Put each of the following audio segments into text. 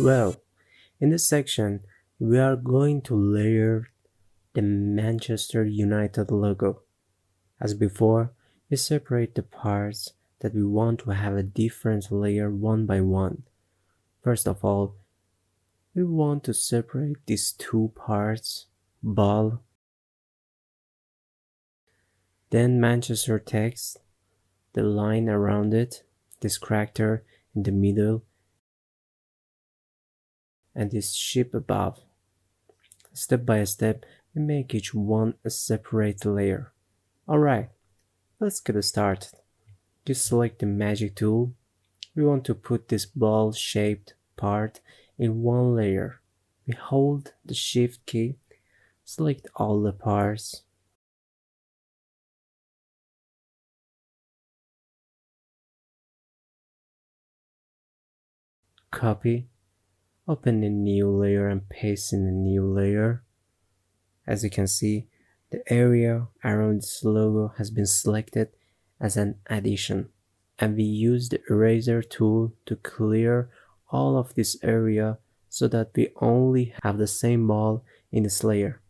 Well, in this section, we are going to layer the Manchester United logo. As before, we separate the parts that we want to have a different layer one by one. First of all, we want to separate these two parts, ball, then Manchester text, the line around it, this character in the middle, and this ship above. Step by step, we make each one a separate layer. Alright, let's get started. You select the magic tool. We want to put this ball-shaped part in one layer. We hold the shift key, select all the parts, copy, open a new layer and paste in a new layer. As you can see, the area around this logo has been selected as an addition, and we use the eraser tool to clear all of this area so that we only have the same ball in this layer.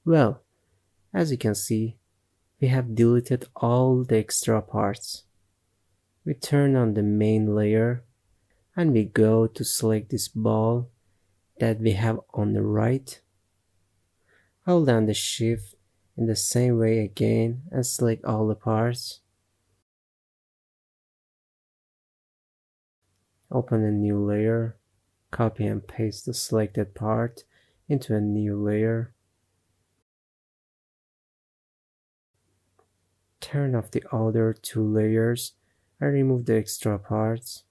Well, as you can see, we have deleted all the extra parts. We turn on the main layer and we go to select this ball that we have on the right. Hold down the shift in the same way again and select all the parts. Open a new layer, copy and paste the selected part into a new layer. Turn off the other two layers and remove the extra parts.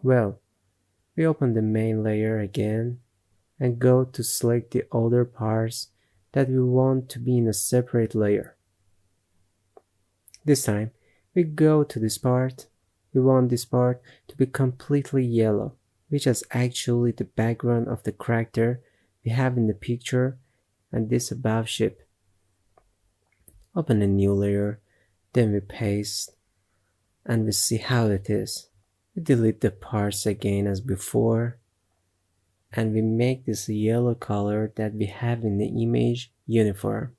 Well, we open the main layer again and go to select the other parts that we want to be in a separate layer. This time, we go to this part. We want this part to be completely yellow, which is actually the background of the character we have in the picture and this above ship. Open a new layer, then we paste, and we see how it is. We delete the parts again as before, and we make this yellow color that we have in the image uniform.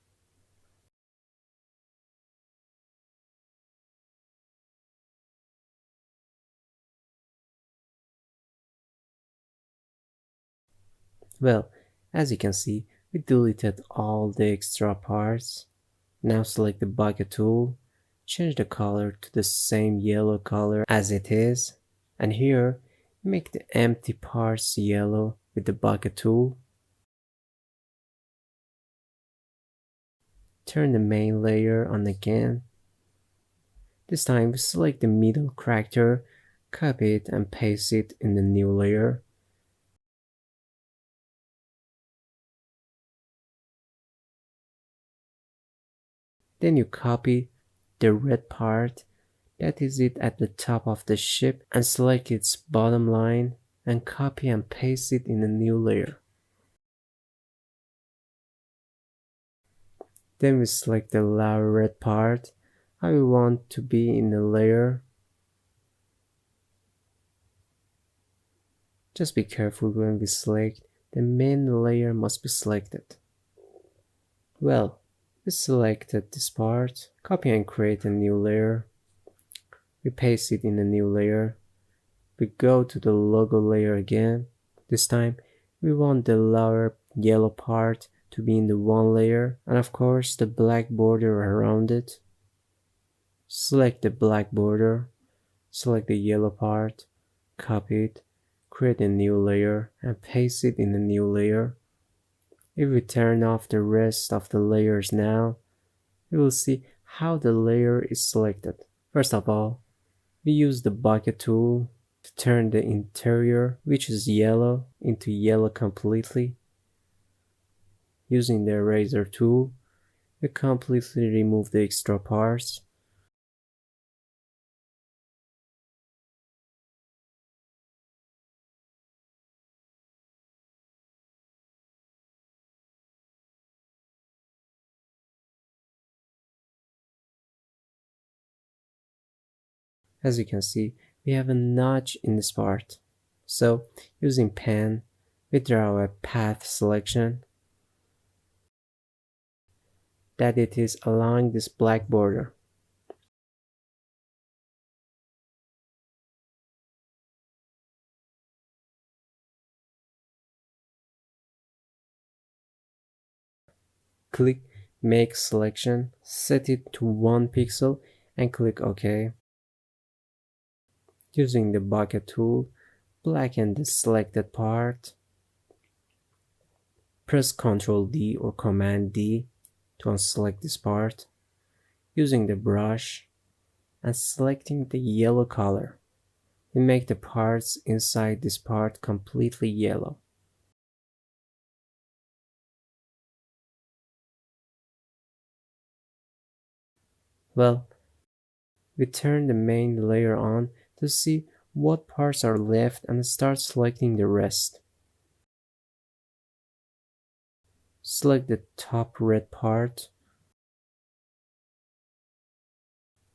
Well, as you can see, we deleted all the extra parts. Now select the bucket tool, change the color to the same yellow color as it is, and here make the empty parts yellow with the bucket tool. Turn the main layer on again. This time we select the middle character, copy it and paste it in the new layer. Then you copy the red part, that is it at the top of the ship, and select its bottom line and copy and paste it in a new layer. Then we select the lower red part, how we want to be in the layer. Just be careful when we select, the main layer must be selected. Well, we selected this part, copy and create a new layer. We paste it in a new layer. We go to the logo layer again. This time, we want the lower yellow part to be in the one layer, and of course the black border around it. Select the black border, select the yellow part, copy it, create a new layer, and paste it in a new layer. If we turn off the rest of the layers now, we will see how the layer is selected. First of all, we use the bucket tool to turn the interior, which is yellow, into yellow completely. Using the eraser tool, we completely remove the extra parts. As you can see, we have a notch in this part. So, using pen, we draw a path selection that it is along this black border. Click Make Selection, set it to 1 pixel and click OK. Using the bucket tool, blacken the selected part. Press Ctrl D or Command D to unselect this part. Using the brush and selecting the yellow color, we make the parts inside this part completely yellow. Well, we turn the main layer on to see what parts are left and start selecting the rest. Select the top red part,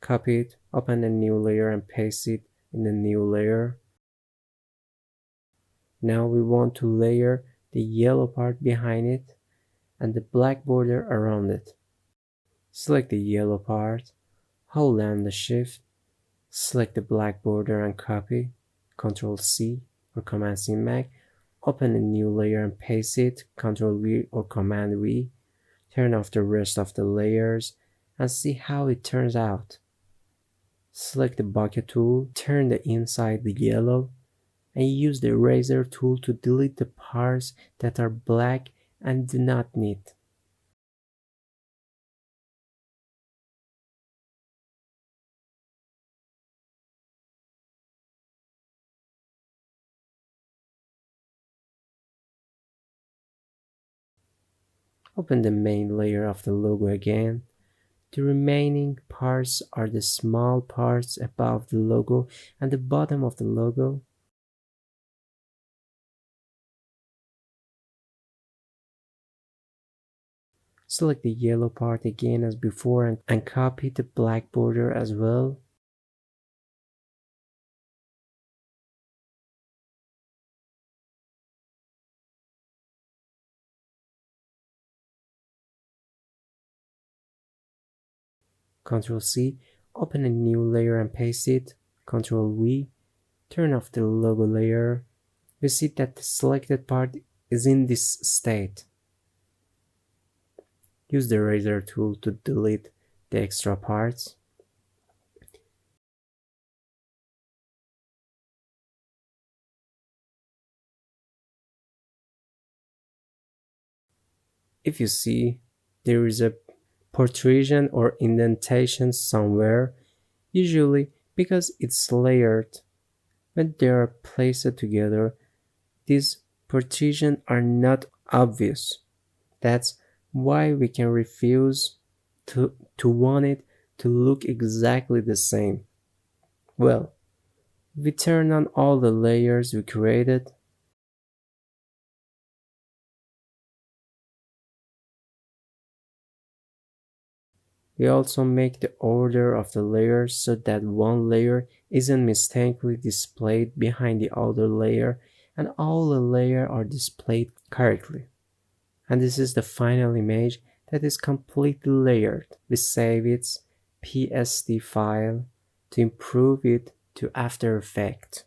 copy it, open a new layer and paste it in the new layer. Now we want to layer the yellow part behind it and the black border around it. Select the yellow part, hold down the shift, select the black border and copy, Ctrl C or Command C Mac, open a new layer and paste it, Ctrl V or Command V, turn off the rest of the layers and see how it turns out. Select the bucket tool, turn the inside the yellow, and use the eraser tool to delete the parts that are black and do not need. Open the main layer of the logo again. The remaining parts are the small parts above the logo and the bottom of the logo. Select the yellow part again as before and copy the black border as well. Ctrl C, open a new layer and paste it, Ctrl V, turn off the logo layer. We see that the selected part is in this state. Use the eraser tool to delete the extra parts. If you see there is a protrusion or indentation somewhere, usually because it's layered, when they are placed together, these protrusions are not obvious. That's why we can refuse to want it to look exactly the same. Well, we turn on all the layers we created. We also make the order of the layers so that one layer isn't mistakenly displayed behind the other layer and all the layers are displayed correctly. And this is the final image that is completely layered. We save its PSD file to improve it to After Effects.